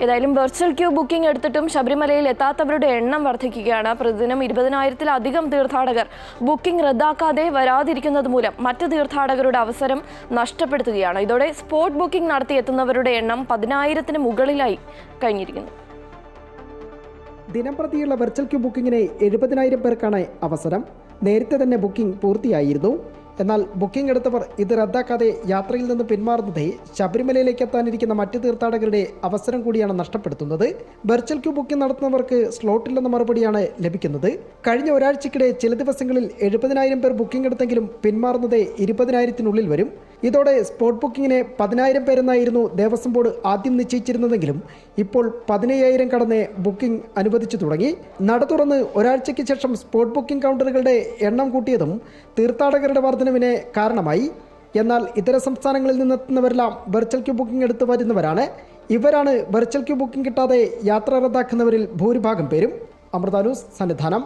ഏതായാലും virtual queue booking എടുത്തിട്ടും ശബരിമലയിൽ എത്താത്തവരുടെ എണ്ണം വർദ്ധിക്കുകയാണ്. പ്രതിദിനം 20,000-ലധികം തീർത്ഥാടകർ ബുക്കിംഗ് റദ്ദാക്കാതെ വരാതിരിക്കുന്നത് മൂലം മറ്റ് തീർത്ഥാടകരുടെ അവസരം നഷ്ടപ്പെടുത്തുകയാണ്. ഇതോടെ സ്പോട്ട് ബുക്കിംഗ് നടത്തിയെത്തുന്നവരുടെ എണ്ണം 10,000-ന് മുകളിലായി കഴിഞ്ഞിരിക്കുന്നു. ദിനംപ്രതിയുള്ള വെർച്വൽ ക്യൂ ബുക്കിങ്ങിന് 70,000 പേർക്കാണ് അവസരം. നേരത്തെ തന്നെ ബുക്കിംഗ് പൂർത്തിയായിരുന്നു. എന്നാൽ ബുക്കിംഗ് എടുത്തവർ ഇത് റദ്ദാക്കാതെ യാത്രയിൽ നിന്ന് പിന്മാറുന്നത് ശബരിമലയിലേക്ക് എത്താനിരിക്കുന്ന മറ്റ് തീർത്ഥാടകരുടെ അവസരം കൂടിയാണ് നഷ്ടപ്പെടുത്തുന്നത്. വെർച്വൽ ക്യൂ ബുക്കിംഗ് നടത്തുന്നവർക്ക് സ്ലോട്ടില്ലെന്ന മറുപടിയാണ് ലഭിക്കുന്നത്. കഴിഞ്ഞ ഒരാഴ്ചക്കിടെ ചില ദിവസങ്ങളിൽ 70,000 പേർ ബുക്കിംഗ് എടുത്തെങ്കിലും പിന്മാറുന്നത് 20,000-നുള്ളിൽ വരും. ഇതോടെ സ്പോട്ട് ബുക്കിങ്ങിന് 10,000 പേരെന്നായിരുന്നു ദേവസ്വം ബോർഡ് ആദ്യം നിശ്ചയിച്ചിരുന്നതെങ്കിലും ഇപ്പോൾ 15,000 കടന്ന് ബുക്കിംഗ് അനുവദിച്ചു തുടങ്ങി. നട തുറന്ന് ഒരാഴ്ചയ്ക്ക് ശേഷം സ്പോട്ട് ബുക്കിംഗ് കൗണ്ടറുകളുടെ എണ്ണം കൂട്ടിയതും തീർത്ഥാടകരുടെ വർധനവിന് കാരണമായി. എന്നാൽ ഇതര സംസ്ഥാനങ്ങളിൽ നിന്നെത്തുന്നവരെല്ലാം വെർച്വൽ ക്യൂ ബുക്കിംഗ് എടുത്തു വരുന്നവരാണ്. ഇവരാണ് വെർച്വൽ ക്യൂ ബുക്കിംഗ് കിട്ടാതെ യാത്ര റദ്ദാക്കുന്നവരിൽ ഭൂരിഭാഗം പേരും. അമൃത ന്യൂസ്, സന്നിധാനം.